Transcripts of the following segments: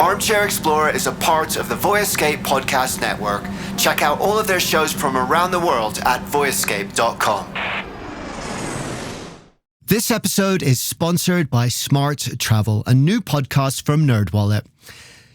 Armchair Explorer is a part of the Voyescape podcast network. Check out all of their shows from around the world at voyescape.com. This episode is sponsored by Smart Travel, a new podcast from NerdWallet.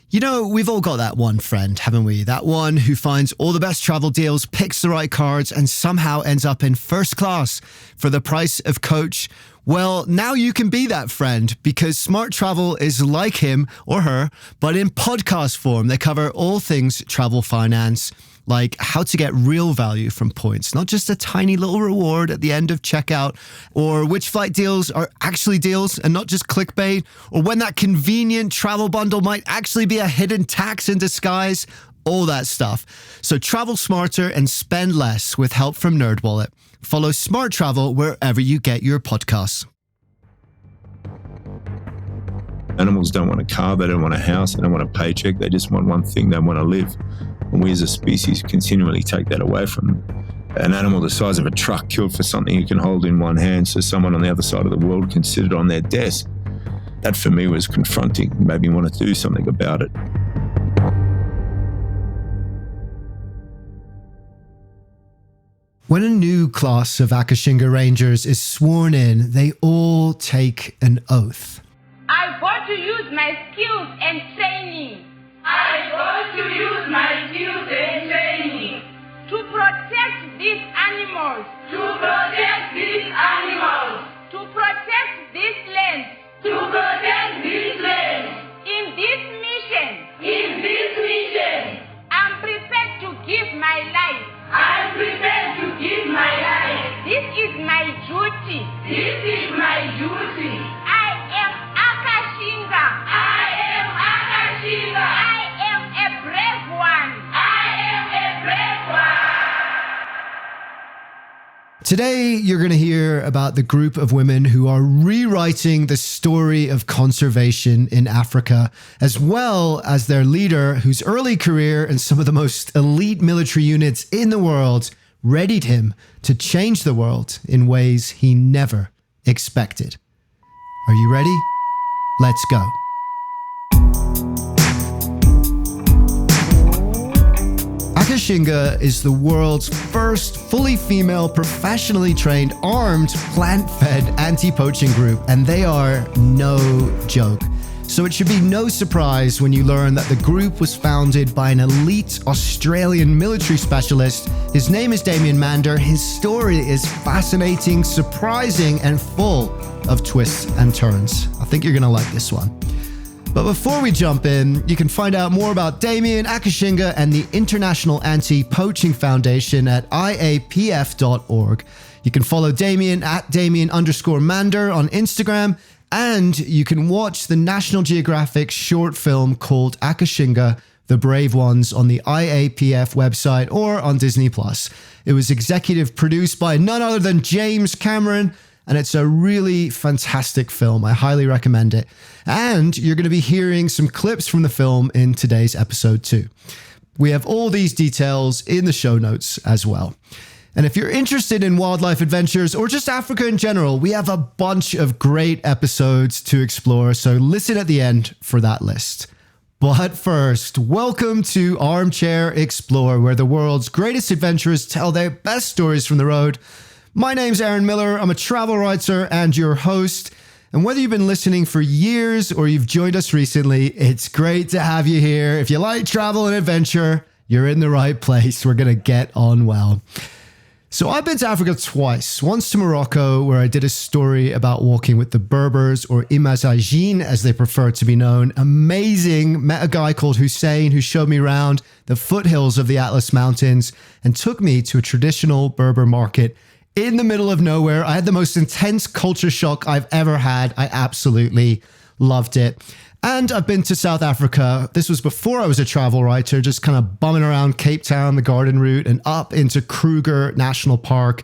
You know, we've all got that one friend, haven't we? That one who finds all the best travel deals, picks the right cards, and somehow ends up in first class for the price of coach. Well, now you can be that friend because Smart Travel is like him or her, but in podcast form. They cover all things travel finance, like how to get real value from points, not just a tiny little reward at the end of checkout, or which flight deals are actually deals and not just clickbait, or when that convenient travel bundle might actually be a hidden tax in disguise, all that stuff. So travel smarter and spend less with help from NerdWallet. Follow Smart Travel wherever you get your podcasts. Animals don't want a car, they don't want a house, they don't want a paycheck, they just want one thing, they want to live. And we as a species continually take that away from them. An animal the size of a truck killed for something you can hold in one hand so someone on the other side of the world can sit it on their desk. That for me was confronting, made me want to do something about it. When a new class of Akashinga Rangers is sworn in, they all take an oath. I want to use my skills and training. I want to use my skills and training to protect these animals. To protect these animals. To protect this land. To protect this land. In this mission. In this mission. I'm prepared to give my life. I'm prepared to give my life. This is my duty. This is my duty. I am Akashinga. I am Akashinga. I am a brave one. I am a brave one. Today, you're going to hear about the group of women who are rewriting the story of conservation in Africa, as well as their leader, whose early career in some of the most elite military units in the world readied him to change the world in ways he never expected. Are you ready? Let's go. Akashinga is the world's first fully female, professionally trained, armed, plant-fed anti-poaching group, and they are no joke. So it should be no surprise when you learn that the group was founded by an elite Australian military specialist. His name is Damien Mander. His story is fascinating, surprising, and full of twists and turns. I think you're going to like this one. But before we jump in, you can find out more about Damien, Akashinga, and the International Anti-Poaching Foundation at iapf.org. You can follow Damien at Damien_Mander on Instagram, and you can watch the National Geographic short film called Akashinga, The Brave Ones on the IAPF website or on Disney+. It was executive produced by none other than James Cameron, and it's a really fantastic film. I highly recommend it. And you're going to be hearing some clips from the film in today's episode too. We have all these details in the show notes as well. And if you're interested in wildlife adventures or just Africa in general, we have a bunch of great episodes to explore. So listen at the end for that list. But first, welcome to Armchair Explorer, where the world's greatest adventurers tell their best stories from the road. My name's Aaron Miller. I'm a travel writer and your host. And whether you've been listening for years or you've joined us recently, it's great to have you here. If you like travel and adventure, you're in the right place. We're going to get on well. So I've been to Africa twice. Once to Morocco, where I did a story about walking with the Berbers, or Imazighin as they prefer to be known. Amazing. Met a guy called Hussein who showed me around the foothills of the Atlas Mountains and took me to a traditional Berber market in the middle of nowhere. I had the most intense culture shock I've ever had. I absolutely loved it. And I've been to South Africa. This was before I was a travel writer, just kind of bumming around Cape Town, the Garden Route, and up into Kruger National Park.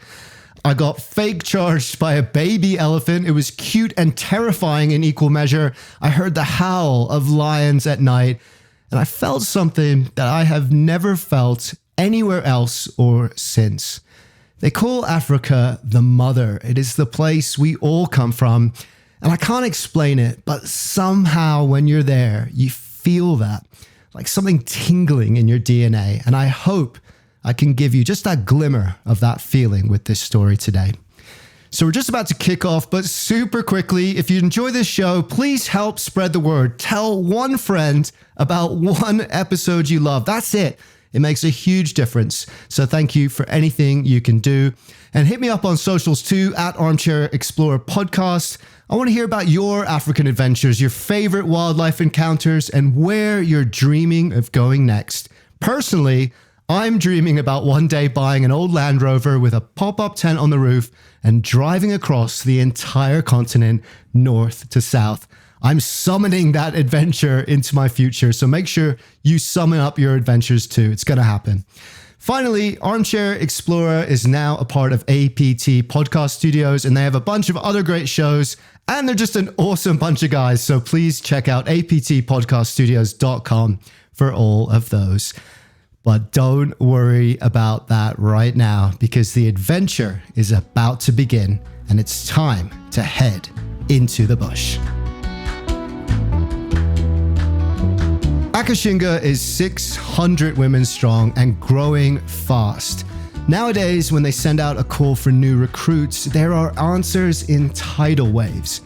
I got fake charged by a baby elephant. It was cute and terrifying in equal measure. I heard the howl of lions at night, and I felt something that I have never felt anywhere else or since. They call Africa the mother. It is the place we all come from. And I can't explain it, but somehow when you're there, you feel that, like something tingling in your DNA. And I hope I can give you just that glimmer of that feeling with this story today. So we're just about to kick off, but super quickly, if you enjoy this show, please help spread the word. Tell one friend about one episode you love. That's it. It makes a huge difference. So thank you for anything you can do. And hit me up on socials too, at armchair-explorer podcast. I want to hear about your African adventures, your favorite wildlife encounters, and where you're dreaming of going next. Personally, I'm dreaming about one day buying an old Land Rover with a pop-up tent on the roof and driving across the entire continent, north to south. I'm summoning that adventure into my future, so make sure you summon up your adventures too. It's going to happen. Finally, Armchair Explorer is now a part of APT Podcast Studios, and they have a bunch of other great shows, and they're just an awesome bunch of guys. So please check out aptpodcaststudios.com for all of those. But don't worry about that right now, because the adventure is about to begin, and it's time to head into the bush. Akashinga is 600 women strong and growing fast. Nowadays, when they send out a call for new recruits, there are answers in tidal waves.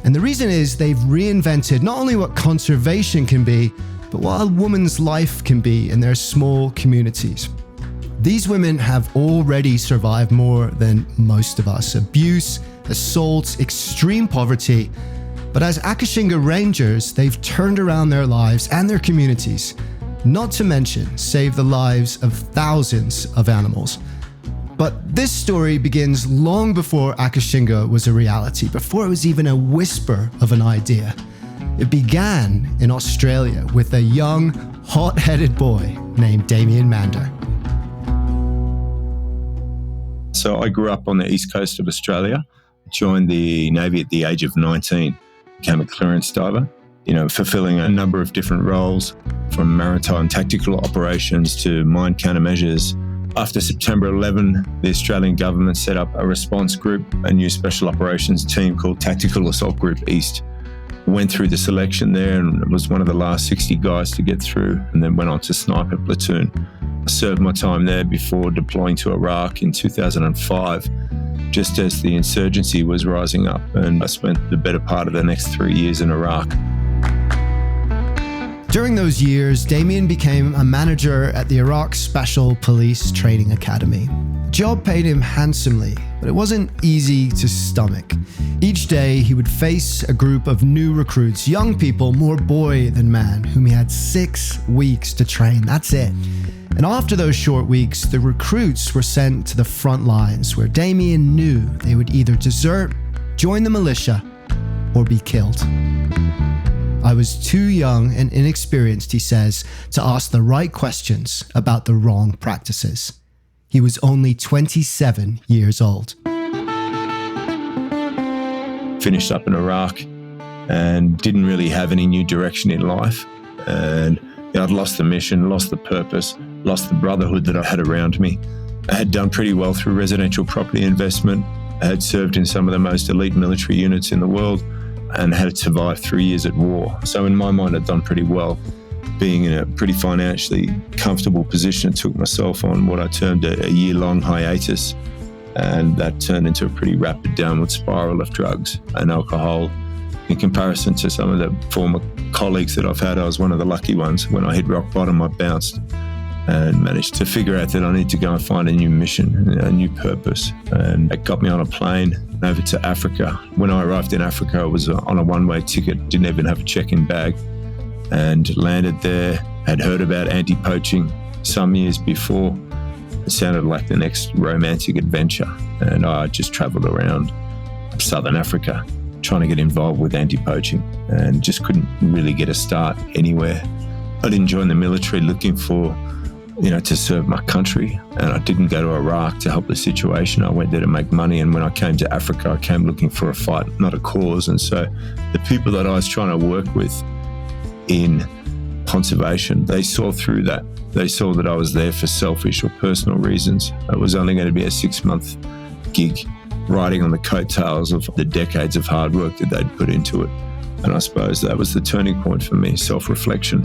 And the reason is they've reinvented not only what conservation can be, but what a woman's life can be in their small communities. These women have already survived more than most of us: abuse, assault, extreme poverty. But as Akashinga Rangers, they've turned around their lives and their communities, not to mention save the lives of thousands of animals. But this story begins long before Akashinga was a reality, before it was even a whisper of an idea. It began in Australia with a young, hot-headed boy named Damien Mander. So I grew up on the east coast of Australia, joined the Navy at the age of 19, became a clearance diver, fulfilling a number of different roles, from maritime tactical operations to mine countermeasures. After September 11, the Australian government set up a response group, a new special operations team called Tactical Assault Group East. Went through the selection there and was one of the last 60 guys to get through, and then went on to sniper platoon. I served my time there before deploying to Iraq in 2005, just as the insurgency was rising up, and I spent the better part of the next 3 years in Iraq. During those years, Damien became a manager at the Iraq Special Police Training Academy. The job paid him handsomely, but it wasn't easy to stomach. Each day, he would face a group of new recruits, young people, more boy than man, whom he had 6 weeks to train. That's it. And after those short weeks, the recruits were sent to the front lines, where Damien knew they would either desert, join the militia, or be killed. I was too young and inexperienced, he says, to ask the right questions about the wrong practices. He was only 27 years old. Finished up in Iraq and didn't really have any new direction in life. And I'd lost the mission, lost the purpose, lost the brotherhood that I had around me. I had done pretty well through residential property investment. I had served in some of the most elite military units in the world and had survived 3 years at war. So in my mind, I'd done pretty well. Being in a pretty financially comfortable position, took myself on what I termed a year-long hiatus, and that turned into a pretty rapid downward spiral of drugs and alcohol. In comparison to some of the former colleagues that I've had, I was one of the lucky ones. When I hit rock bottom, I bounced and managed to figure out that I need to go and find a new mission, a new purpose. And it got me on a plane over to Africa. When I arrived in Africa, I was on a one-way ticket, didn't even have a check-in bag, and landed there. Had heard about anti-poaching some years before. It sounded like the next romantic adventure. And I just traveled around Southern Africa trying to get involved with anti-poaching and just couldn't really get a start anywhere. I didn't join the military looking for, to serve my country. And I didn't go to Iraq to help the situation. I went there to make money. And when I came to Africa, I came looking for a fight, not a cause. And so the people that I was trying to work with in conservation, they saw through that. They saw that I was there for selfish or personal reasons. It was only going to be a 6-month gig, riding on the coattails of the decades of hard work that they'd put into it. And I suppose that was the turning point for me, self-reflection,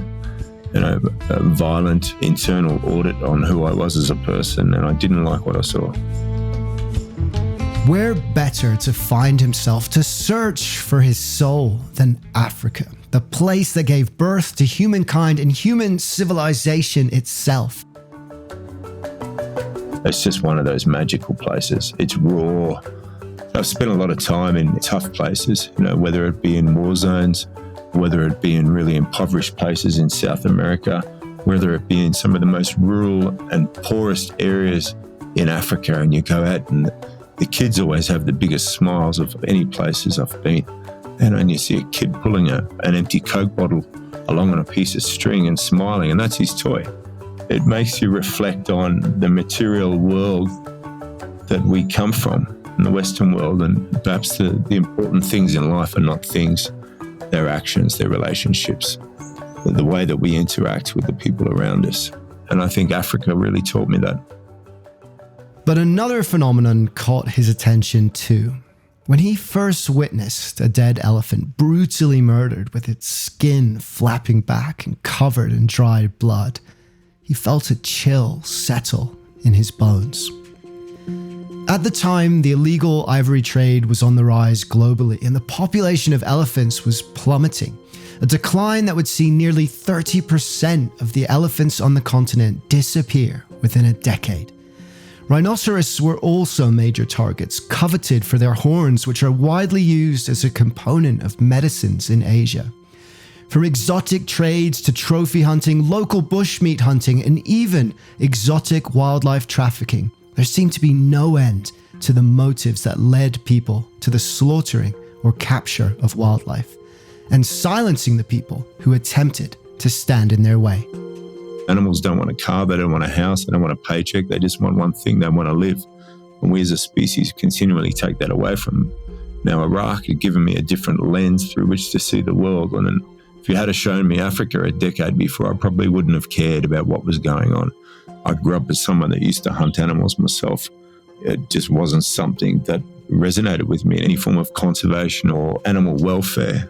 a violent internal audit on who I was as a person, and I didn't like what I saw. Where better to find himself, to search for his soul than Africa, the place that gave birth to humankind and human civilization itself. It's just one of those magical places. It's raw. I've spent a lot of time in tough places, whether it be in war zones, whether it be in really impoverished places in South America, whether it be in some of the most rural and poorest areas in Africa. And you go out and the kids always have the biggest smiles of any places I've been. And then you see a kid pulling an empty Coke bottle along on a piece of string and smiling, and that's his toy. It makes you reflect on the material world that we come from, in the Western world, and perhaps the important things in life are not things, they're actions, they're relationships, the way that we interact with the people around us. And I think Africa really taught me that. But another phenomenon caught his attention too. When he first witnessed a dead elephant brutally murdered with its skin flapping back and covered in dried blood, he felt a chill settle in his bones. At the time, the illegal ivory trade was on the rise globally, and the population of elephants was plummeting, a decline that would see nearly 30% of the elephants on the continent disappear within a decade. Rhinoceros were also major targets, coveted for their horns, which are widely used as a component of medicines in Asia. From exotic trades to trophy hunting, local bushmeat hunting, and even exotic wildlife trafficking, there seemed to be no end to the motives that led people to the slaughtering or capture of wildlife, and silencing the people who attempted to stand in their way. Animals don't want a car, they don't want a house, they don't want a paycheck, they just want one thing, they want to live. And we as a species continually take that away from them. Now, Iraq had given me a different lens through which to see the world, and if you had shown me Africa a decade before, I probably wouldn't have cared about what was going on. I grew up as someone that used to hunt animals myself. It just wasn't something that resonated with me, any form of conservation or animal welfare.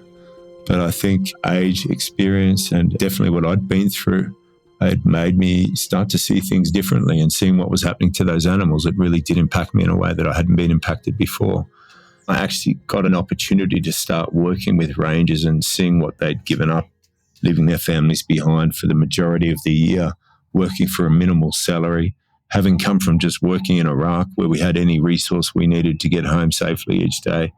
But I think age, experience, and definitely what I'd been through, it made me start to see things differently, and seeing what was happening to those animals, it really did impact me in a way that I hadn't been impacted before. I actually got an opportunity to start working with rangers and seeing what they'd given up, leaving their families behind for the majority of the year, working for a minimal salary, having come from just working in Iraq where we had any resource we needed to get home safely each day,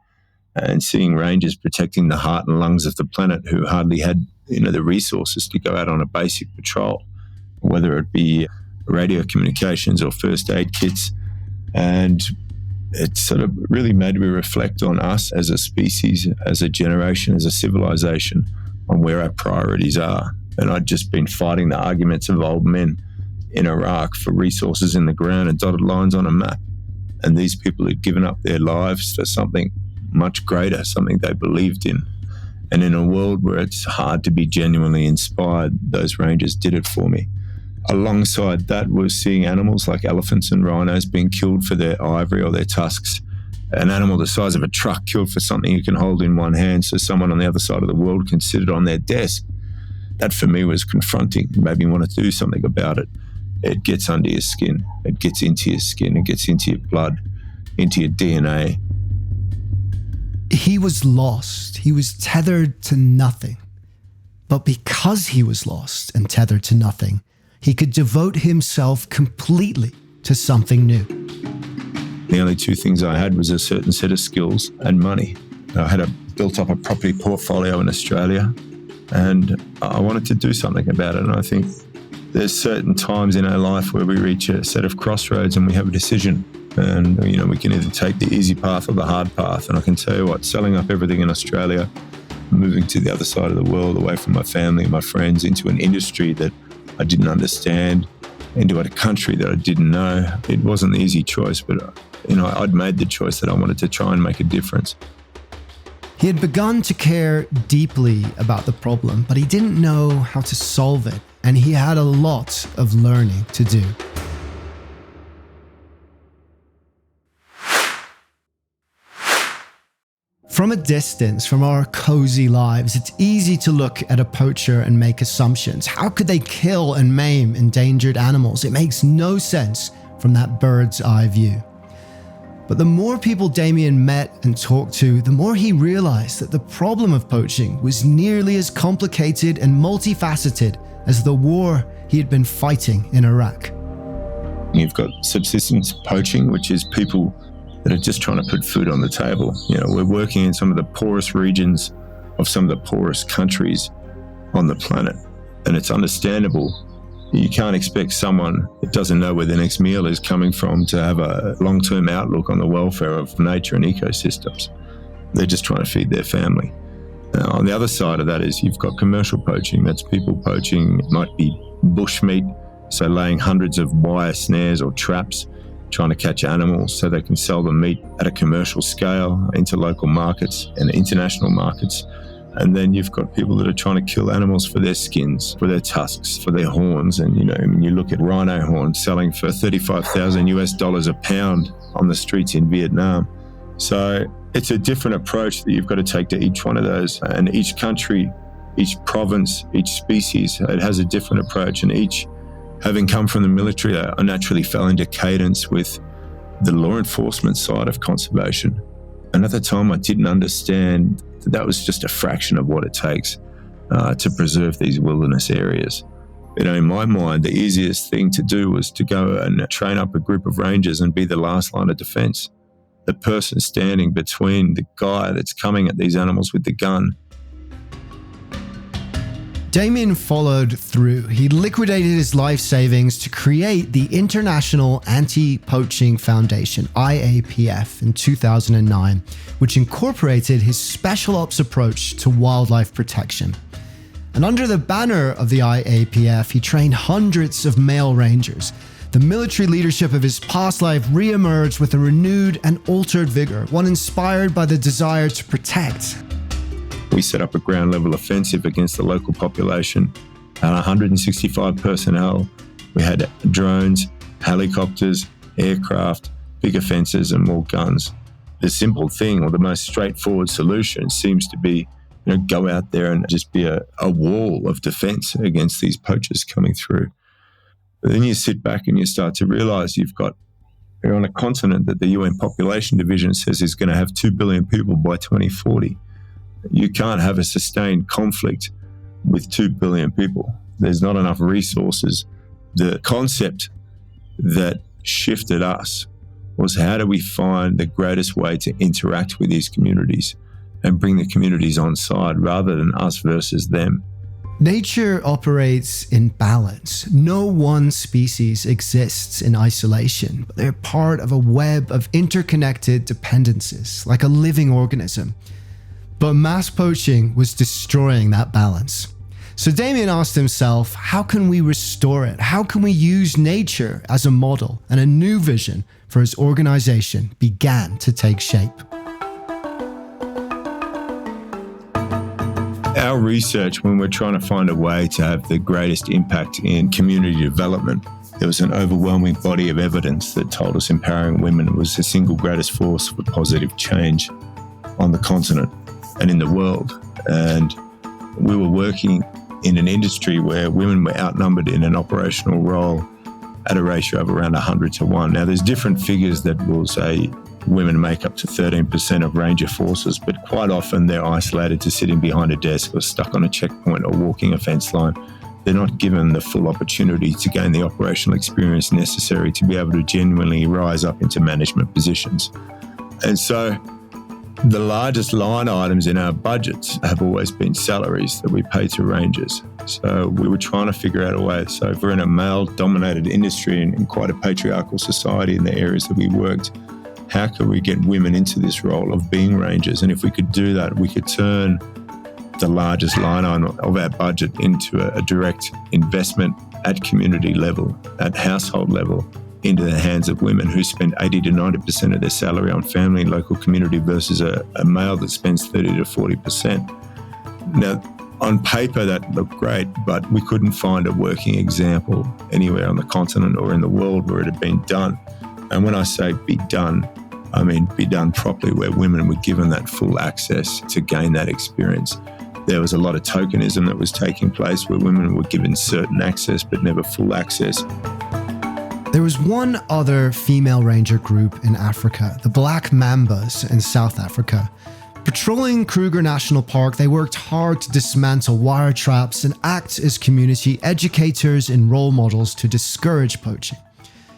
and seeing rangers protecting the heart and lungs of the planet who hardly had the resources to go out on a basic patrol, whether it be radio communications or first aid kits. And it sort of really made me reflect on us as a species, as a generation, as a civilization, on where our priorities are. And I'd just been fighting the arguments of old men in Iraq for resources in the ground and dotted lines on a map. And these people had given up their lives for something much greater, something they believed in. And in a world where it's hard to be genuinely inspired, those rangers did it for me. Alongside that was seeing animals like elephants and rhinos being killed for their ivory or their tusks. An animal the size of a truck killed for something you can hold in one hand so someone on the other side of the world can sit it on their desk. That for me was confronting. It made me want to do something about it. It gets under your skin. It gets into your skin. It gets into your blood, into your DNA. He was lost. He was tethered to nothing. But because he was lost and tethered to nothing, he could devote himself completely to something new. The only two things I had was a certain set of skills and money. I had built up a property portfolio in Australia, and I wanted to do something about it. And I think there's certain times in our life where we reach a set of crossroads and we have a decision. And, we can either take the easy path or the hard path. And I can tell you what, selling up everything in Australia, moving to the other side of the world, away from my family and my friends, into an industry that I didn't understand, into a country that I didn't know. It wasn't an easy choice, but, I'd made the choice that I wanted to try and make a difference. He had begun to care deeply about the problem, but he didn't know how to solve it, and he had a lot of learning to do. From a distance, from our cozy lives, it's easy to look at a poacher and make assumptions. How could they kill and maim endangered animals? It makes no sense from that bird's eye view. But the more people Damien met and talked to, the more he realized that the problem of poaching was nearly as complicated and multifaceted as the war he had been fighting in Iraq. You've got subsistence poaching, which is people that are just trying to put food on the table. We're working in some of the poorest regions of some of the poorest countries on the planet. And it's understandable. You can't expect someone that doesn't know where the next meal is coming from to have a long-term outlook on the welfare of nature and ecosystems. They're just trying to feed their family. On the other side of that is you've got commercial poaching. That's people poaching. It might be bushmeat, so laying hundreds of wire snares or traps, trying to catch animals so they can sell the meat at a commercial scale into local markets and international markets. And then you've got people that are trying to kill animals for their skins, for their tusks, for their horns. And, when you look at rhino horns selling for $35,000 a pound on the streets in Vietnam. So it's a different approach that you've got to take to each one of those. And each country, each province, each species, it has a different approach. And each, having come from the military, I naturally fell into cadence with the law enforcement side of conservation. And at the time, I didn't understand that was just a fraction of what it takes to preserve these wilderness areas. In my mind, the easiest thing to do was to go and train up a group of rangers and be the last line of defense. The person standing between the guy that's coming at these animals with the gun. Damien followed through. He liquidated his life savings to create the International Anti-Poaching Foundation, IAPF, in 2009, which incorporated his special ops approach to wildlife protection. And under the banner of the IAPF, he trained hundreds of male rangers. The military leadership of his past life re-emerged with a renewed and altered vigor, one inspired by the desire to protect. We set up a ground level offensive against the local population, 165 personnel. We had drones, helicopters, aircraft, bigger fences and more guns. The simple thing, or the most straightforward solution, seems to be, go out there and just be a wall of defense against these poachers coming through. But then you sit back and you start to realize you're on a continent that the UN Population Division says is going to have 2 billion people by 2040. You can't have a sustained conflict with 2 billion people. There's not enough resources. The concept that shifted us was, how do we find the greatest way to interact with these communities and bring the communities on side rather than us versus them? Nature operates in balance. No one species exists in isolation, but they're part of a web of interconnected dependencies, like a living organism. But mass poaching was destroying that balance. So Damien asked himself, how can we restore it? How can we use nature as a model? And a new vision for his organization began to take shape. Our research, when we're trying to find a way to have the greatest impact in community development, there was an overwhelming body of evidence that told us empowering women was the single greatest force for positive change on the continent and in the world. And we were working in an industry where women were outnumbered in an operational role at a ratio of around 100 to 1. Now, there's different figures that will say women make up to 13% of ranger forces, but quite often they're isolated to sitting behind a desk or stuck on a checkpoint or walking a fence line. They're not given the full opportunity to gain the operational experience necessary to be able to genuinely rise up into management positions. And so the largest line items in our budgets have always been salaries that we pay to rangers. So we were trying to figure out a way. So if we're in a male-dominated industry and in quite a patriarchal society in the areas that we worked, how could we get women into this role of being rangers? And if we could do that, we could turn the largest line item of our budget into a direct investment at community level, at household level, into the hands of women who spend 80 to 90% of their salary on family and local community versus a male that spends 30 to 40%. Now, on paper, that looked great, but we couldn't find a working example anywhere on the continent or in the world where it had been done. And when I say be done, be done properly, where women were given that full access to gain that experience. There was a lot of tokenism that was taking place where women were given certain access but never full access. There was one other female ranger group in Africa, the Black Mambas in South Africa. Patrolling Kruger National Park, they worked hard to dismantle wire traps and act as community educators and role models to discourage poaching.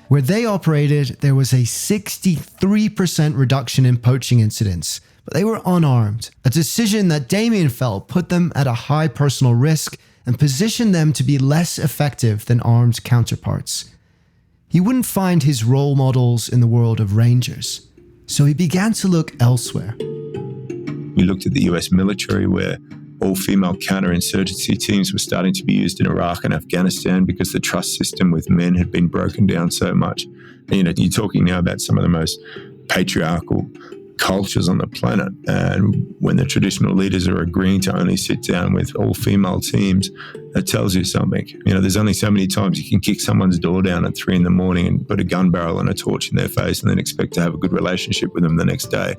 Where they operated, there was a 63% reduction in poaching incidents, but they were unarmed, a decision that Damien felt put them at a high personal risk and positioned them to be less effective than armed counterparts. He wouldn't find his role models in the world of rangers, so he began to look elsewhere. We looked at the US military, where all-female counterinsurgency teams were starting to be used in Iraq and Afghanistan because the trust system with men had been broken down so much. And, you're talking now about some of the most patriarchal cultures on the planet. And when the traditional leaders are agreeing to only sit down with all-female teams, that tells you something. There's only so many times you can kick someone's door down at 3 a.m. and put a gun barrel and a torch in their face and then expect to have a good relationship with them the next day.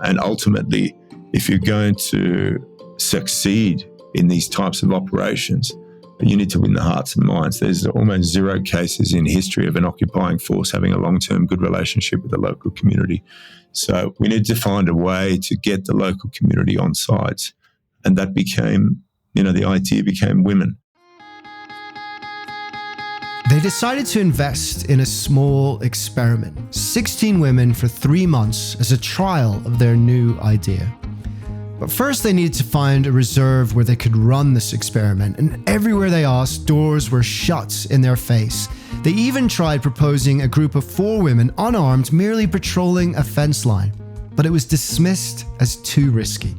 And ultimately, if you're going to succeed in these types of operations, you need to win the hearts and minds. There's almost zero cases in history of an occupying force having a long-term good relationship with the local community. So we need to find a way to get the local community on sides. And that became, the idea became women. They decided to invest in a small experiment, 16 women for 3 months as a trial of their new idea. But first they needed to find a reserve where they could run this experiment, and everywhere they asked, doors were shut in their face. They even tried proposing a group of 4 women, unarmed, merely patrolling a fence line, but it was dismissed as too risky.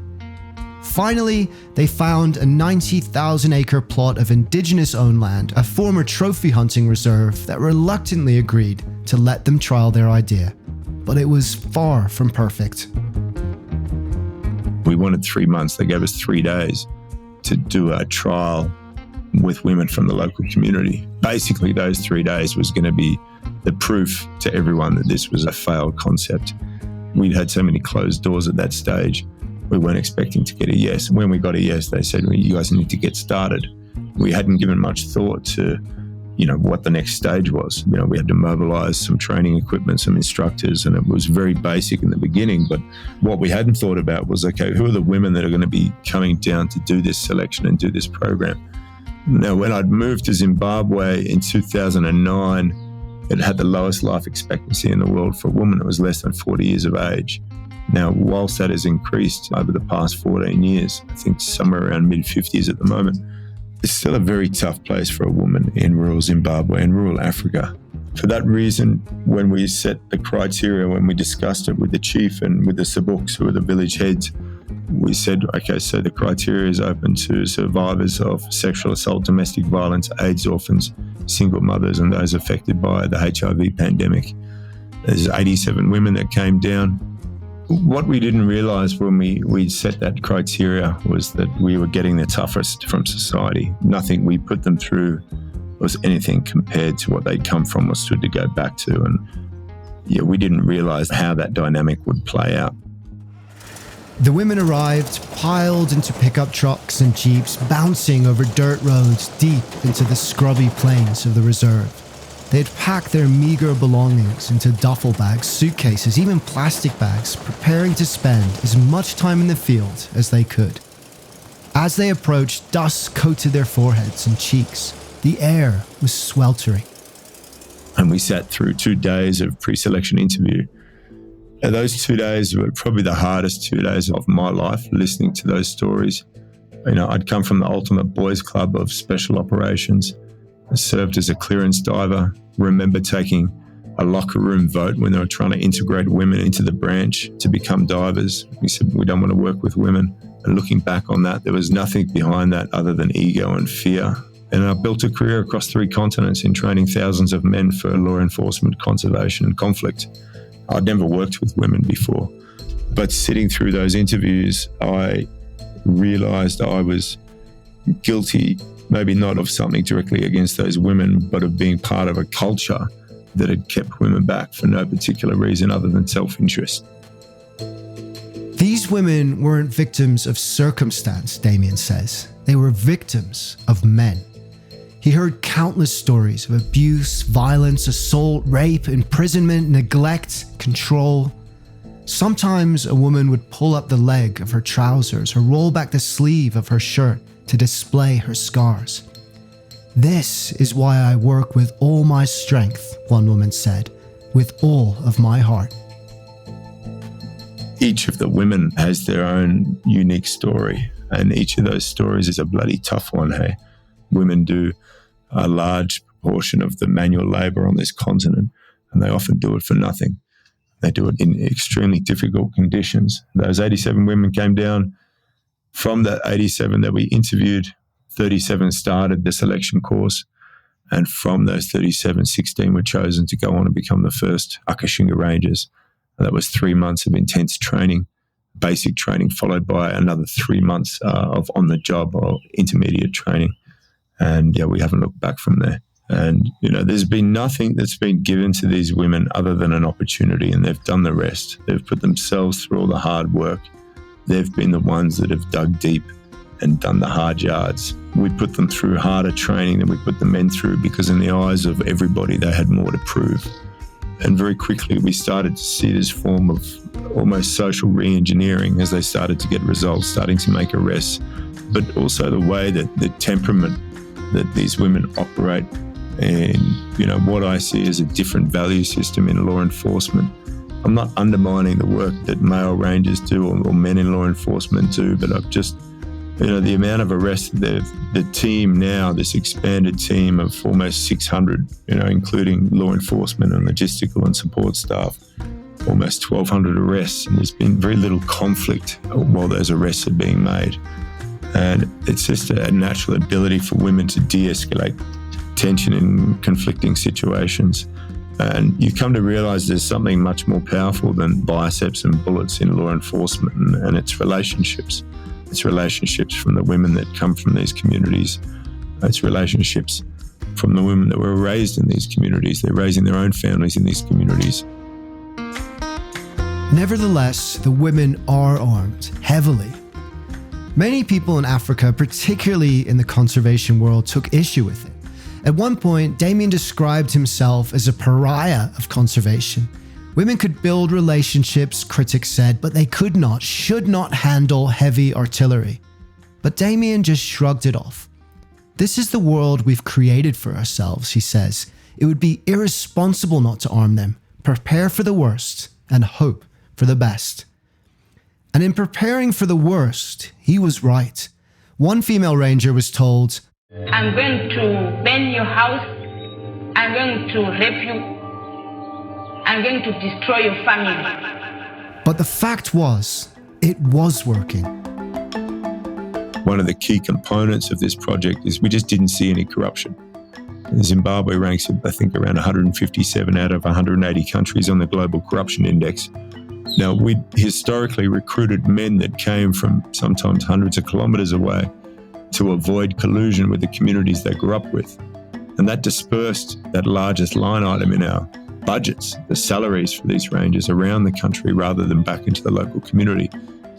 Finally, they found a 90,000-acre plot of indigenous-owned land, a former trophy hunting reserve, that reluctantly agreed to let them trial their idea. But it was far from perfect. We wanted 3 months. They gave us 3 days to do a trial with women from the local community. Basically, those 3 days was going to be the proof to everyone that this was a failed concept. We'd had so many closed doors at that stage. We weren't expecting to get a yes. When we got a yes, they said, well, you guys need to get started. We hadn't given much thought to, what the next stage was. We had to mobilize some training equipment, some instructors, and it was very basic in the beginning. But what we hadn't thought about was, okay, who are the women that are going to be coming down to do this selection and do this program? Now, when I'd moved to Zimbabwe in 2009, it had the lowest life expectancy in the world for a woman. It was less than 40 years of age. Now, whilst that has increased over the past 14 years, I think somewhere around mid-50s at the moment, it's still a very tough place for a woman in rural Zimbabwe and rural Africa. For that reason, when we set the criteria, when we discussed it with the chief and with the sabuks, who are the village heads, we said, okay, so the criteria is open to survivors of sexual assault, domestic violence, AIDS orphans, single mothers, and those affected by the HIV pandemic. There's 87 women that came down. What we didn't realise when we set that criteria was that we were getting the toughest from society. Nothing we put them through was anything compared to what they'd come from or stood to go back to. And we didn't realise how that dynamic would play out. The women arrived, piled into pickup trucks and jeeps, bouncing over dirt roads deep into the scrubby plains of the reserve. They'd pack their meager belongings into duffel bags, suitcases, even plastic bags, preparing to spend as much time in the field as they could. As they approached, dust coated their foreheads and cheeks. The air was sweltering. And we sat through 2 days of pre-selection interview. And those 2 days were probably the hardest 2 days of my life, listening to those stories. I'd come from the ultimate boys' club of special operations. I served as a clearance diver, remember taking a locker room vote when they were trying to integrate women into the branch to become divers. We said, we don't want to work with women. And looking back on that, there was nothing behind that other than ego and fear. And I built a career across 3 continents in training thousands of men for law enforcement, conservation, and conflict. I'd never worked with women before. But sitting through those interviews, I realised I was guilty, maybe not of something directly against those women, but of being part of a culture that had kept women back for no particular reason other than self-interest. These women weren't victims of circumstance, Damien says. They were victims of men. He heard countless stories of abuse, violence, assault, rape, imprisonment, neglect, control. Sometimes a woman would pull up the leg of her trousers or roll back the sleeve of her shirt to display her scars. "This is why I work with all my strength," one woman said, "with all of my heart." Each of the women has their own unique story, and each of those stories is a bloody tough one, hey? Women do a large proportion of the manual labor on this continent, and they often do it for nothing. They do it in extremely difficult conditions. Those 87 women came down. From the 87 that we interviewed, 37 started the selection course, and from those 37, 16 were chosen to go on and become the first Akashinga Rangers. That was 3 months of intense training, basic training, followed by another 3 months of on-the-job or intermediate training. And we haven't looked back from there. And, there's been nothing that's been given to these women other than an opportunity, and they've done the rest. They've put themselves through all the hard work. They've been the ones that have dug deep and done the hard yards. We put them through harder training than we put the men through because in the eyes of everybody, they had more to prove. And very quickly, we started to see this form of almost social re-engineering as they started to get results, starting to make arrests, but also the way that the temperament that these women operate and, what I see as a different value system in law enforcement. I'm not undermining the work that male rangers do or men in law enforcement do, but I've just, the amount of arrests, the team now, this expanded team of almost 600, including law enforcement and logistical and support staff, almost 1,200 arrests, and there's been very little conflict while those arrests are being made. And it's just a natural ability for women to de-escalate tension in conflicting situations. And you come to realize there's something much more powerful than biceps and bullets in law enforcement, and it's relationships. It's relationships from the women that come from these communities. It's relationships from the women that were raised in these communities. They're raising their own families in these communities. Nevertheless, the women are armed heavily. Many people in Africa, particularly in the conservation world, took issue with it. At one point, Damien described himself as a pariah of conservation. Women could build relationships, critics said, but they could not, should not handle heavy artillery. But Damien just shrugged it off. "This is the world we've created for ourselves," he says. "It would be irresponsible not to arm them, prepare for the worst, and hope for the best." And in preparing for the worst, he was right. One female ranger was told, I'm going to burn your house. I'm going to rape you. I'm going to destroy your family. But the fact was, it was working. One of the key components of this project is we just didn't see any corruption. Zimbabwe ranks, I think, around 157 out of 180 countries on the Global Corruption Index. Now, we historically recruited men that came from sometimes hundreds of kilometres away to avoid collusion with the communities they grew up with. And that dispersed that largest line item in our budgets, the salaries for these rangers around the country rather than back into the local community.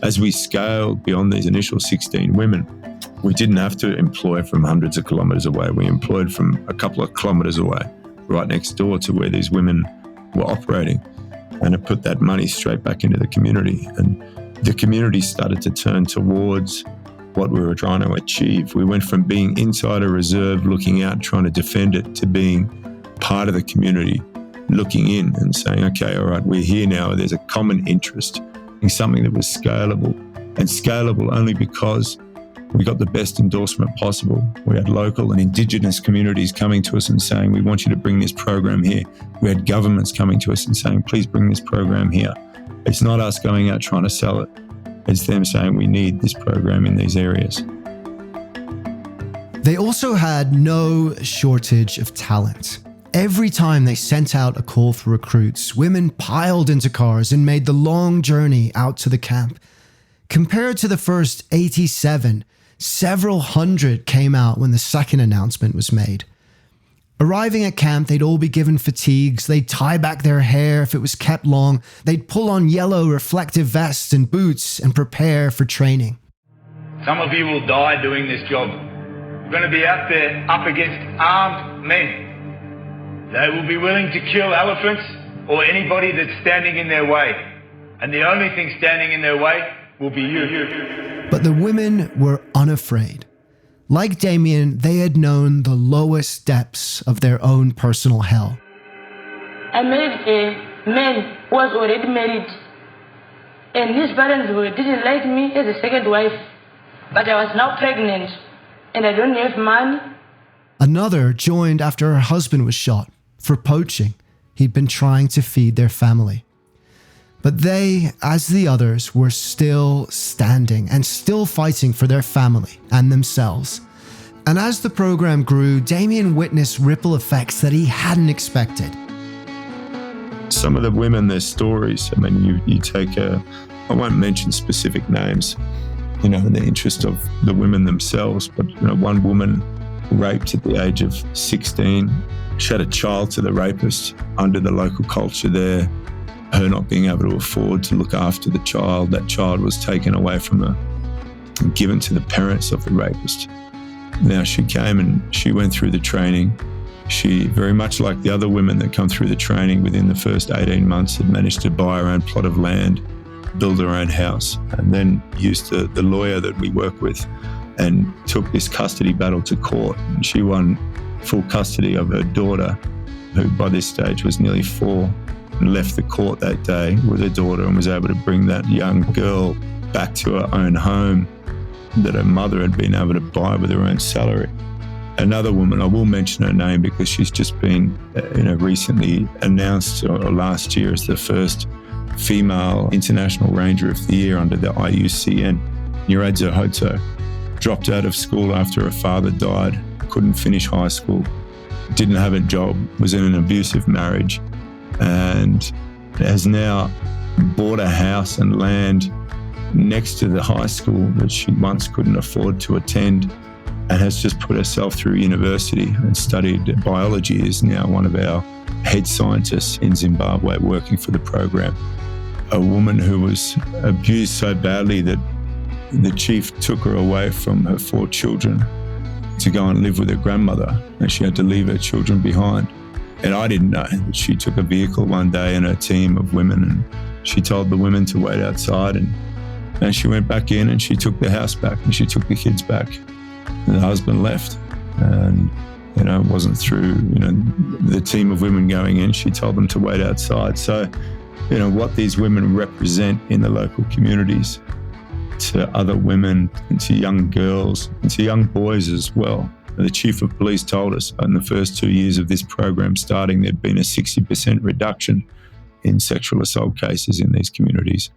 As we scaled beyond these initial 16 women, we didn't have to employ from hundreds of kilometres away. We employed from a couple of kilometres away, right next door to where these women were operating. And it put that money straight back into the community. And the community started to turn towards what we were trying to achieve. We went from being inside a reserve, looking out, trying to defend it, to being part of the community, looking in and saying, okay, all right, we're here now. There's a common interest in something that was scalable, and scalable only because we got the best endorsement possible. We had local and Indigenous communities coming to us and saying, we want you to bring this program here. We had governments coming to us and saying, please bring this program here. It's not us going out trying to sell it. It's them saying we need this program in these areas. They also had no shortage of talent. Every time they sent out a call for recruits, women piled into cars and made the long journey out to the camp. Compared to the first 87, several hundred came out when the second announcement was made. Arriving at camp, they'd all be given fatigues, they'd tie back their hair if it was kept long, they'd pull on yellow reflective vests and boots and prepare for training. Some of you will die doing this job. You're going to be out there up against armed men. They will be willing to kill elephants or anybody that's standing in their way. And the only thing standing in their way will be you. But the women were unafraid. Like Damien, they had known the lowest depths of their own personal hell. I married a man who was already married. And his parents didn't like me as a second wife. But I was now pregnant. And I don't have money. Another joined after her husband was shot for poaching. He'd been trying to feed their family. But they, as the others, were still standing and still fighting for their family and themselves. And as the program grew, Damien witnessed ripple effects that he hadn't expected. Some of the women, their stories, I mean, you take I won't mention specific names, in the interest of the women themselves, but, one woman raped at the age of 16. She had a child to the rapist under the local culture there. Her not being able to afford to look after the child, that child was taken away from her and given to the parents of the rapist. Now she came and she went through the training. She, very much like the other women that come through the training within the first 18 months, had managed to buy her own plot of land, build her own house, and then used the lawyer that we work with and took this custody battle to court. And she won full custody of her daughter, who by this stage was nearly 4, and left the court that day with her daughter and was able to bring that young girl back to her own home that her mother had been able to buy with her own salary. Another woman, I will mention her name because she's just been recently announced or last year as the first female International Ranger of the Year under the IUCN. Nuradza Hoto dropped out of school after her father died, couldn't finish high school, didn't have a job, was in an abusive marriage, and has now bought a house and land next to the high school that she once couldn't afford to attend, and has just put herself through university and studied biology, is now one of our head scientists in Zimbabwe working for the program. A woman who was abused so badly that the chief took her away from her 4 children to go and live with her grandmother, and she had to leave her children behind. And I didn't know that she took a vehicle one day and her team of women, and she told the women to wait outside, and she went back in and she took the house back and she took the kids back. And the husband left, and it wasn't through the team of women going in. She told them to wait outside. So what these women represent in the local communities to other women and to young girls and to young boys as well. The chief of police told us in the first 2 years of this program starting, there'd been a 60% reduction in sexual assault cases in these communities.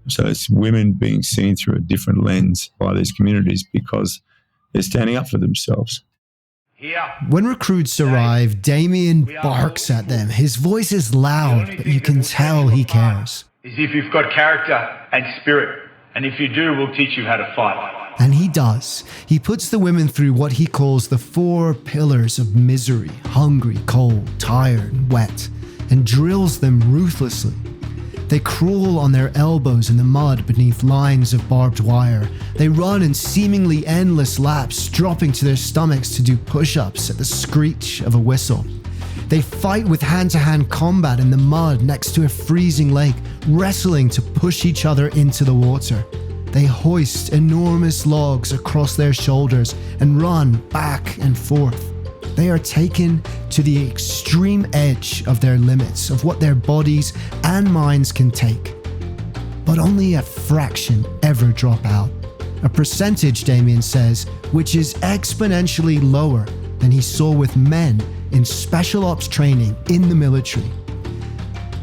So it's women being seen through a different lens by these communities because they're standing up for themselves. When recruits arrive, Damien barks at them. His voice is loud, but you can tell he cares. Is if you've got character and spirit, and if you do, we'll teach you how to fight. And he does. He puts the women through what he calls the 4 pillars of misery: hungry, cold, tired, and wet, and drills them ruthlessly. They crawl on their elbows in the mud beneath lines of barbed wire. They run in seemingly endless laps, dropping to their stomachs to do push-ups at the screech of a whistle. They fight with hand-to-hand combat in the mud next to a freezing lake, wrestling to push each other into the water. They hoist enormous logs across their shoulders and run back and forth. They are taken to the extreme edge of their limits, of what their bodies and minds can take. But only a fraction ever drop out. A percentage, Damien says, which is exponentially lower than he saw with men in special ops training in the military.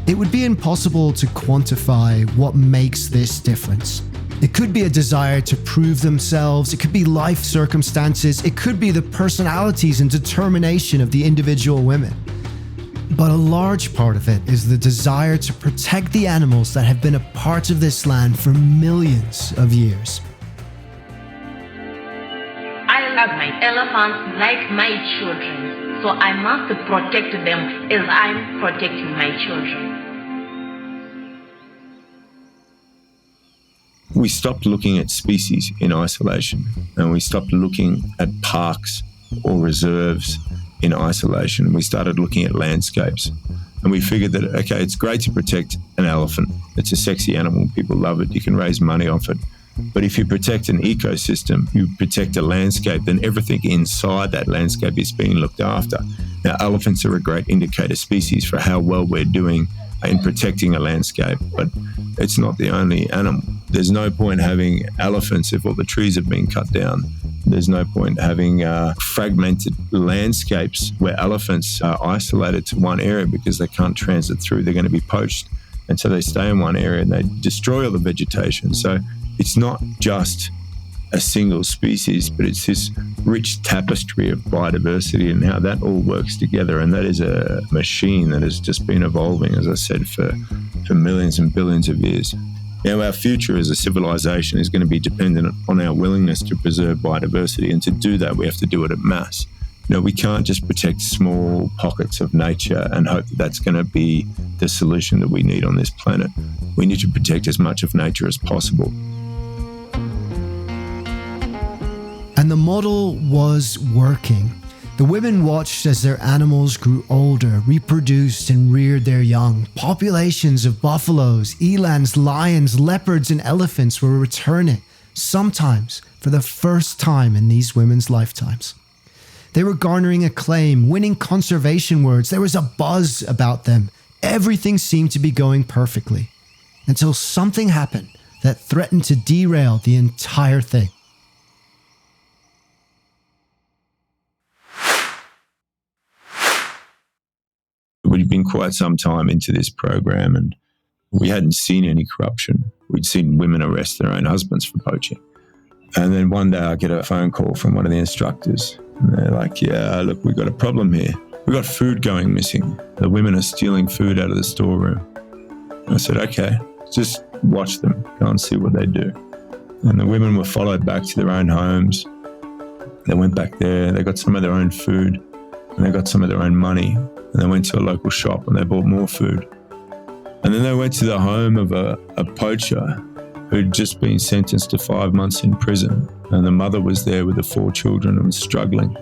It would be impossible to quantify what makes this difference. It could be a desire to prove themselves, it could be life circumstances, it could be the personalities and determination of the individual women. But a large part of it is the desire to protect the animals that have been a part of this land for millions of years. I love my elephants like my children, So I must protect them as I'm protecting my children. We stopped looking at species in isolation, and we stopped looking at parks or reserves in isolation. We started looking at landscapes, and we figured that, okay, it's great to protect an elephant. It's a sexy animal. People love it. You can raise money off it. But if you protect an ecosystem, you protect a landscape, then everything inside that landscape is being looked after. Now, elephants are a great indicator species for how well we're doing in protecting a landscape, but it's not the only animal. There's no point having elephants if all the trees have been cut down. There's no point having fragmented landscapes where elephants are isolated to one area because they can't transit through. They're going to be poached. And so they stay in one area and they destroy all the vegetation. So it's not just a single species, but it's this rich tapestry of biodiversity and how that all works together. And that is a machine that has just been evolving, as I said, for millions and billions of years. Now, our future as a civilization is going to be dependent on our willingness to preserve biodiversity. And to do that, we have to do it en masse. We can't just protect small pockets of nature and hope that that's going to be the solution that we need on this planet. We need to protect as much of nature as possible. And the model was working. The women watched as their animals grew older, reproduced and reared their young. Populations of buffaloes, elands, lions, leopards and elephants were returning, sometimes for the first time in these women's lifetimes. They were garnering acclaim, winning conservation awards. There was a buzz about them. Everything seemed to be going perfectly, until something happened that threatened to derail the entire thing. We'd been quite some time into this program and we hadn't seen any corruption. We'd seen women arrest their own husbands for poaching. And then one day I get a phone call from one of the instructors. And they're like, yeah, look, we've got a problem here. We've got food going missing. The women are stealing food out of the storeroom. I said, okay, just watch them. Go and see what they do. And the women were followed back to their own homes. They went back there. They got some of their own food and they got some of their own money. And they went to a local shop and they bought more food. And then they went to the home of a poacher who'd just been sentenced to 5 months in prison. And the mother was there with the 4 children and was struggling.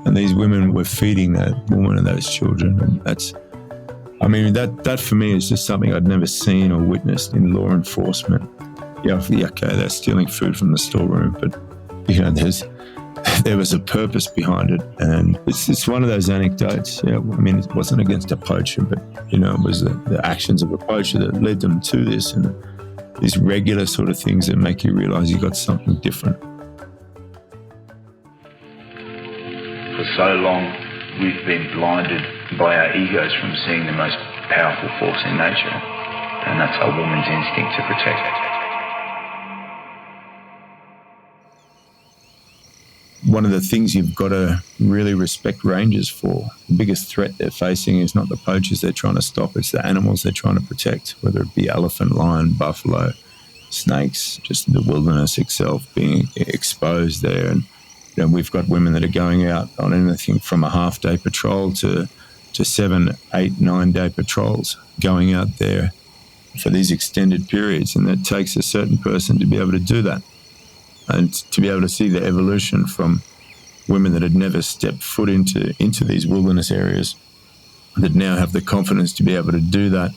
And these women were feeding that woman and those children. And that for me is just something I'd never seen or witnessed in law enforcement. Yeah, okay, they're stealing food from the storeroom, but there was a purpose behind it. And it's one of those anecdotes. Yeah, it wasn't against a poacher, but it was the actions of a poacher that led them to this, and these regular sort of things that make you realize you got something different. For so long, we've been blinded by our egos from seeing the most powerful force in nature, and that's a woman's instinct to protect. One of the things you've got to really respect rangers for, the biggest threat they're facing is not the poachers they're trying to stop, it's the animals they're trying to protect, whether it be elephant, lion, buffalo, snakes, just the wilderness itself being exposed there. And we've got women that are going out on anything from a half-day patrol to 7, 8, 9-day patrols, going out there for these extended periods. And it takes a certain person to be able to do that. And to be able to see the evolution from women that had never stepped foot into these wilderness areas, that now have the confidence to be able to do that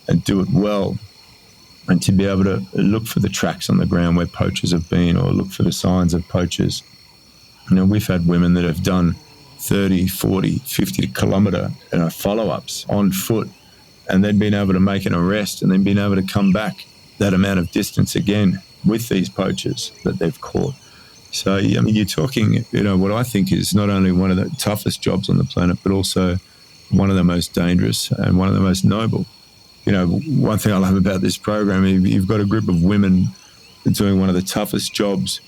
and do it well, and to be able to look for the tracks on the ground where poachers have been, or look for the signs of poachers. We've had women that have done 30, 40, 50 kilometre follow-ups on foot, and then been able to make an arrest and then been able to come back that amount of distance again with these poachers that they've caught. So, you're talking, what I think is not only one of the toughest jobs on the planet, but also one of the most dangerous and one of the most noble. One thing I love about this program, you've got a group of women doing one of the toughest jobs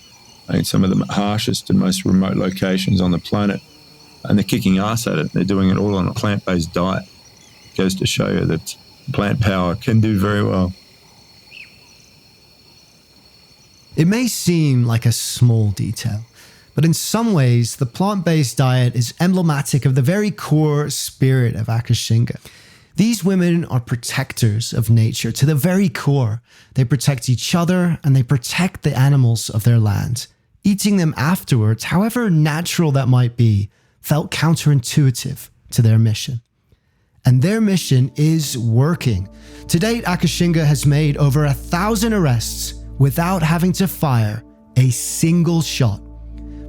in some of the harshest and most remote locations on the planet, and they're kicking ass at it. They're doing it all on a plant-based diet. It goes to show you that plant power can do very well. It may seem like a small detail, But in some ways, the plant-based diet is emblematic of the very core spirit of Akashinga. These women are protectors of nature to the very core. They protect each other and they protect the animals of their land. Eating them afterwards, however natural that might be, felt counterintuitive to their mission. And their mission is working. To date, Akashinga has made over 1,000 arrests without having to fire a single shot.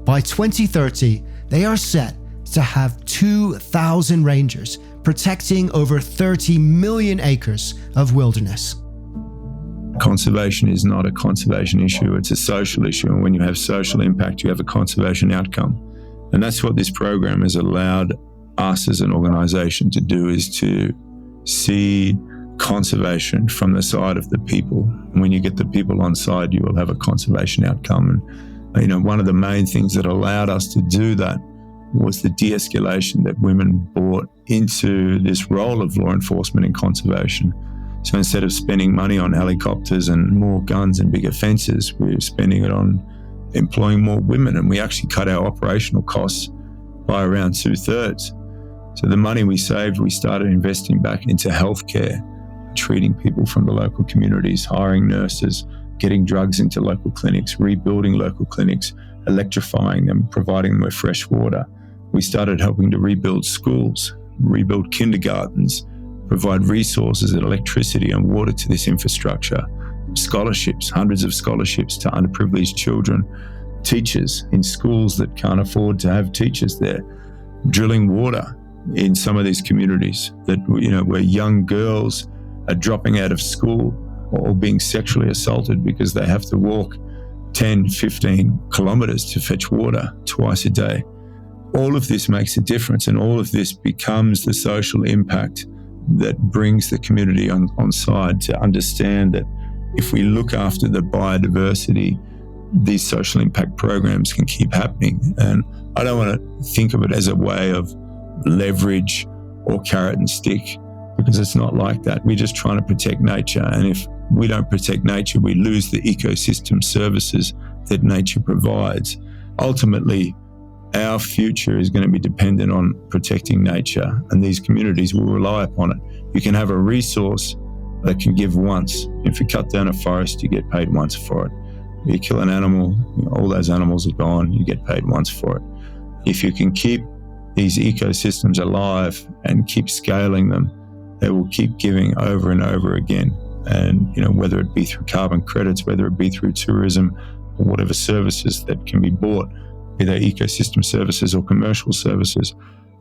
By 2030, they are set to have 2,000 rangers protecting over 30 million acres of wilderness. Conservation is not a conservation issue, it's a social issue. And when you have social impact, you have a conservation outcome. And that's what this program has allowed us as an organisation to do, is to see conservation from the side of the people. And when you get the people on side, you will have a conservation outcome. And one of the main things that allowed us to do that was the de-escalation that women brought into this role of law enforcement and conservation. So instead of spending money on helicopters and more guns and bigger fences, we're spending it on employing more women, and we actually cut our operational costs by around 2/3. So the money we saved, we started investing back into healthcare, treating people from the local communities, hiring nurses, getting drugs into local clinics, rebuilding local clinics, electrifying them, providing them with fresh water. We started helping to rebuild schools, rebuild kindergartens, provide resources and electricity and water to this infrastructure, scholarships, hundreds of scholarships to underprivileged children, teachers in schools that can't afford to have teachers there, drilling water in some of these communities that, where young girls are dropping out of school or being sexually assaulted because they have to walk 10, 15 kilometers to fetch water twice a day. All of this makes a difference, and all of this becomes the social impact that brings the community on side to understand that if we look after the biodiversity, these social impact programs can keep happening. And I don't want to think of it as a way of leverage or carrot and stick, because it's not like that. We're just trying to protect nature. And if we don't protect nature, we lose the ecosystem services that nature provides. Ultimately, our future is going to be dependent on protecting nature, and these communities will rely upon it. You can have a resource that can give once. If you cut down a forest, you get paid once for it. You kill an animal, all those animals are gone, you get paid once for it. If you can keep these ecosystems alive and keep scaling them, they will keep giving over and over again. And whether it be through carbon credits, whether it be through tourism, or whatever services that can be bought, be they ecosystem services or commercial services.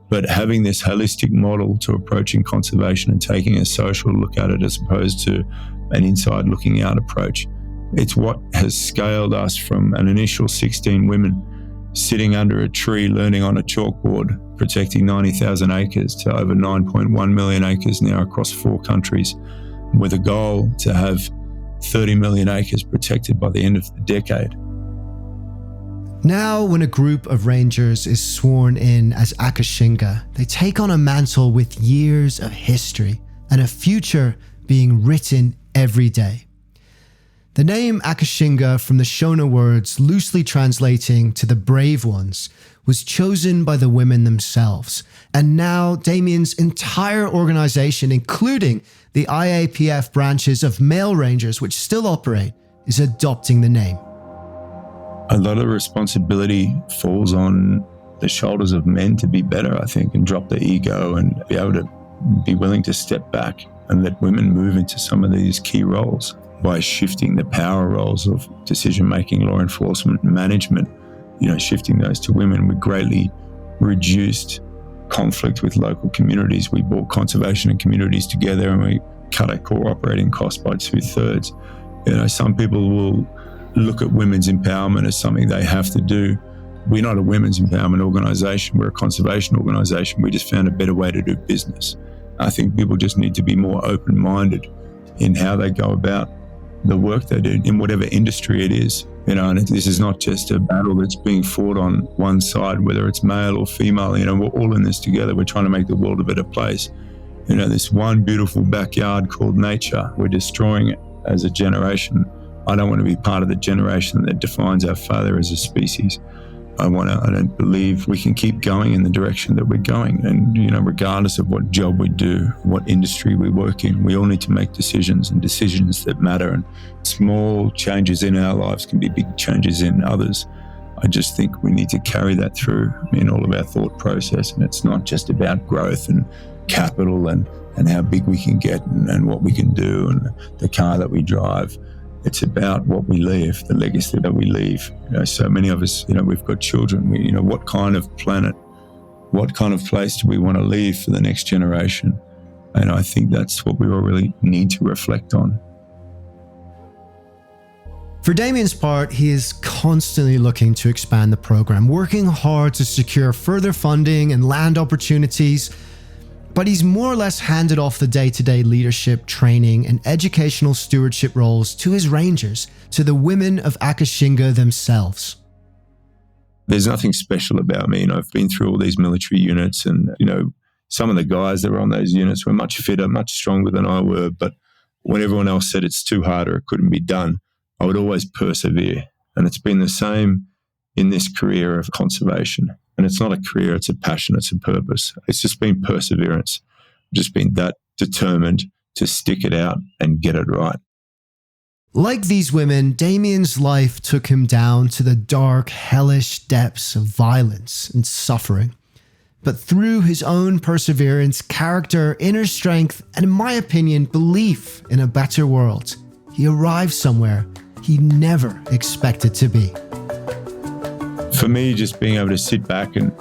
But having this holistic model to approaching conservation and taking a social look at it as opposed to an inside looking out approach, it's what has scaled us from an initial 16 women sitting under a tree learning on a chalkboard, protecting 90,000 acres, to over 9.1 million acres now across 4 countries, with a goal to have 30 million acres protected by the end of the decade. Now, when a group of rangers is sworn in as Akashinga, they take on a mantle with years of history and a future being written every day. The name Akashinga, from the Shona words loosely translating to the brave ones, was chosen by the women themselves. And now Damien's entire organization, including the IAPF branches of male rangers which still operate, is adopting the name. A lot of responsibility falls on the shoulders of men to be better, I think, and drop the ego and be able to be willing to step back and let women move into some of these key roles by shifting the power roles of decision-making, law enforcement, management, shifting those to women. We greatly reduced conflict with local communities. We brought conservation and communities together, and we cut our core operating costs by 2/3. Some people will look at women's empowerment as something they have to do. We're not a women's empowerment organisation. We're a conservation organisation. We just found a better way to do business. I think people just need to be more open-minded in how they go about the work they do in whatever industry it is. And this is not just a battle that's being fought on one side, whether it's male or female. We're all in this together. We're trying to make the world a better place. This one beautiful backyard called nature, we're destroying it as a generation. I don't want to be part of the generation that defines our failure as a species. I don't believe we can keep going in the direction that we're going. And, regardless of what job we do, what industry we work in, we all need to make decisions and decisions that matter. And small changes in our lives can be big changes in others. I just think we need to carry that through in all of our thought process. And it's not just about growth and capital and how big we can get and what we can do and the car that we drive. It's about what we leave, the legacy that we leave. So many of us, we've got children. What kind of planet, what kind of place do we want to leave for the next generation? And I think that's what we all really need to reflect on. For Damien's part, he is constantly looking to expand the program, working hard to secure further funding and land opportunities. But he's more or less handed off the day-to-day leadership, training, and educational stewardship roles to his rangers, to the women of Akashinga themselves. There's nothing special about me. I've been through all these military units and, some of the guys that were on those units were much fitter, much stronger than I were. But when everyone else said it's too hard or it couldn't be done, I would always persevere. And it's been the same in this career of conservation. And it's not a career, it's a passion, it's a purpose. It's just been perseverance, just been that determined to stick it out and get it right. Like these women, Damien's life took him down to the dark, hellish depths of violence and suffering. But through his own perseverance, character, inner strength, and in my opinion, belief in a better world, he arrived somewhere he never expected to be. For me, just being able to sit back and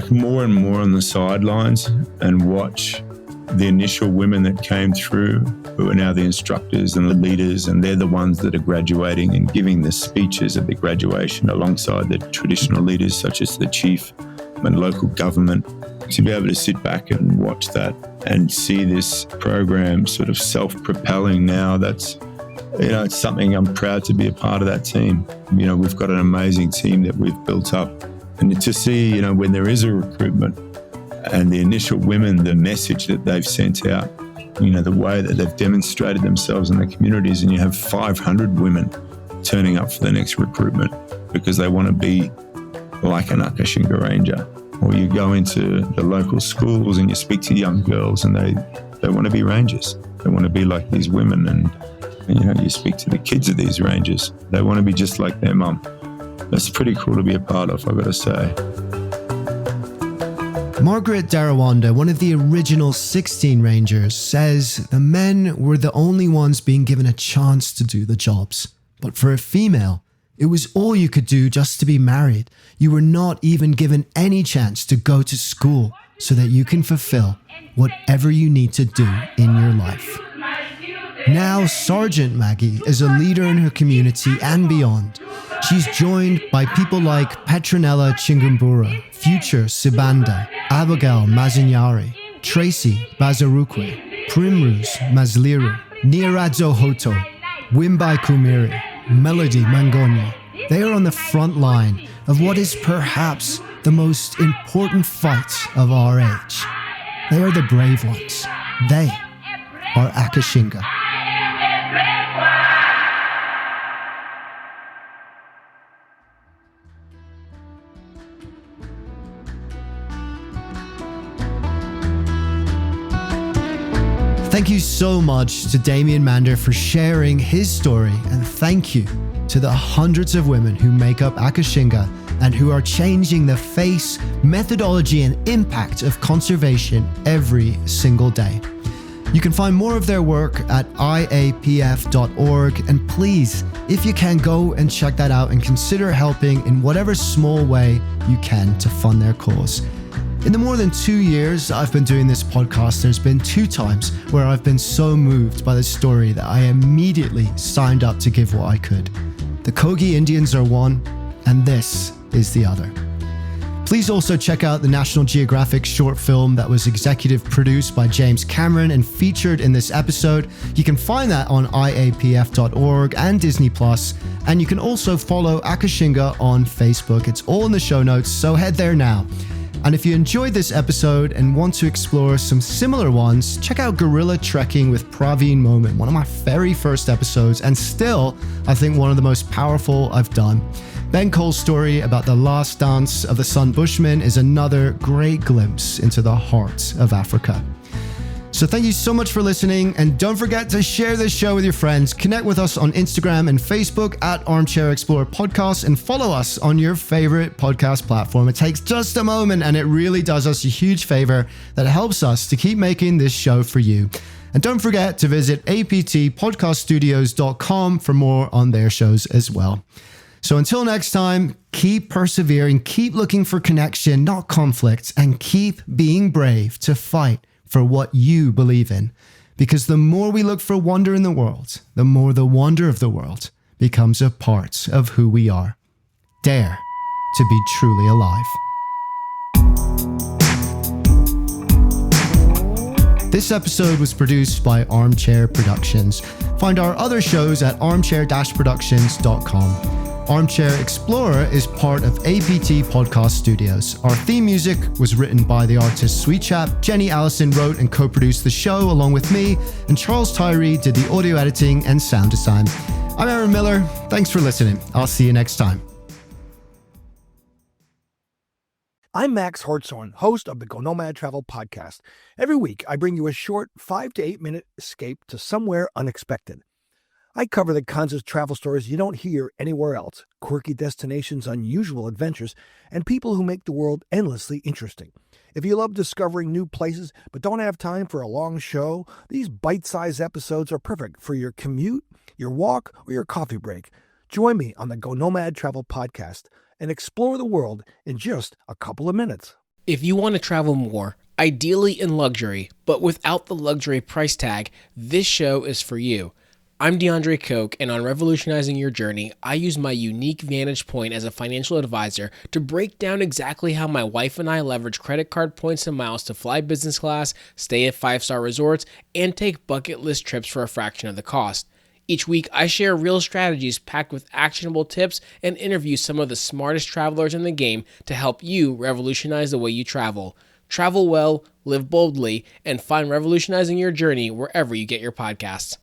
more and more on the sidelines and watch the initial women that came through, who are now the instructors and the leaders, and they're the ones that are graduating and giving the speeches at the graduation alongside the traditional leaders such as the chief and local government. To be able to sit back and watch that and see this program sort of self-propelling now, that's it's something I'm proud to be a part of that team. We've got an amazing team that we've built up. And to see, when there is a recruitment and the initial women, the message that they've sent out, the way that they've demonstrated themselves in the communities, and you have 500 women turning up for the next recruitment because they want to be like an Akashinga Ranger. Or you go into the local schools and you speak to young girls and they want to be rangers. They want to be like these women, and you speak to the kids of these rangers. They want to be just like their mum. That's pretty cool to be a part of, I've got to say. Margaret Darawanda, one of the original 16 Rangers, says the men were the only ones being given a chance to do the jobs. But for a female, it was all you could do just to be married. You were not even given any chance to go to school so that you can fulfill whatever you need to do in your life. Now, Sergeant Maggie is a leader in her community and beyond. She's joined by people like Petronella Chingumbura, Future Sibanda, Abigail Mazinyari, Tracy Bazarukwe, Primrose Mazliru, Niaradzo Hoto, Wimbai Kumiri, Melody Mangonyo. They are on the front line of what is perhaps the most important fight of our age. They are the brave ones. They are Akashinga. Thank you so much to Damien Mander for sharing his story, and thank you to the hundreds of women who make up Akashinga and who are changing the face, methodology, and impact of conservation every single day. You can find more of their work at iapf.org, and please, if you can, go and check that out and consider helping in whatever small way you can to fund their cause. In the more than 2 years I've been doing this podcast, there's been 2 times where I've been so moved by the story that I immediately signed up to give what I could. The Kogi Indians are one, and this is the other. Please also check out the National Geographic short film that was executive produced by James Cameron and featured in this episode. You can find that on iapf.org and Disney+, and you can also follow Akashinga on Facebook. It's all in the show notes, so head there now. And if you enjoyed this episode and want to explore some similar ones, check out Gorilla Trekking with Praveen Moment, one of my very first episodes, and still, I think one of the most powerful I've done. Ben Cole's story about the last dance of the Sun Bushmen is another great glimpse into the heart of Africa. So thank you so much for listening, and don't forget to share this show with your friends. Connect with us on Instagram and Facebook at Armchair-Explorer Podcast, and follow us on your favorite podcast platform. It takes just a moment, and it really does us a huge favor that helps us to keep making this show for you. And don't forget to visit aptpodcaststudios.com for more on their shows as well. So until next time, keep persevering, keep looking for connection, not conflict, and keep being brave to fight for what you believe in. Because the more we look for wonder in the world, the more the wonder of the world becomes a part of who we are. Dare to be truly alive. This episode was produced by Armchair Productions. Find our other shows at armchair-productions.com. Armchair-Explorer is part of APT Podcast Studios. Our theme music was written by the artist Sweet Chap. Jenny Allison wrote and co-produced the show along with me, and Charles Tyree did the audio editing and sound design. I'm Aaron Miller. Thanks for listening. I'll see you next time. I'm Max Hartshorn, host of the Go Nomad Travel Podcast. Every week, I bring you a short 5 to 8 minute escape to somewhere unexpected. I cover the kinds of travel stories you don't hear anywhere else, quirky destinations, unusual adventures, and people who make the world endlessly interesting. If you love discovering new places but don't have time for a long show, these bite-sized episodes are perfect for your commute, your walk, or your coffee break. Join me on the Go Nomad Travel Podcast and explore the world in just a couple of minutes. If you want to travel more, ideally in luxury, but without the luxury price tag, this show is for you. I'm DeAndre Koch, and on Revolutionizing Your Journey, I use my unique vantage point as a financial advisor to break down exactly how my wife and I leverage credit card points and miles to fly business class, stay at 5-star resorts, and take bucket list trips for a fraction of the cost. Each week, I share real strategies packed with actionable tips and interview some of the smartest travelers in the game to help you revolutionize the way you travel. Travel well, live boldly, and find Revolutionizing Your Journey wherever you get your podcasts.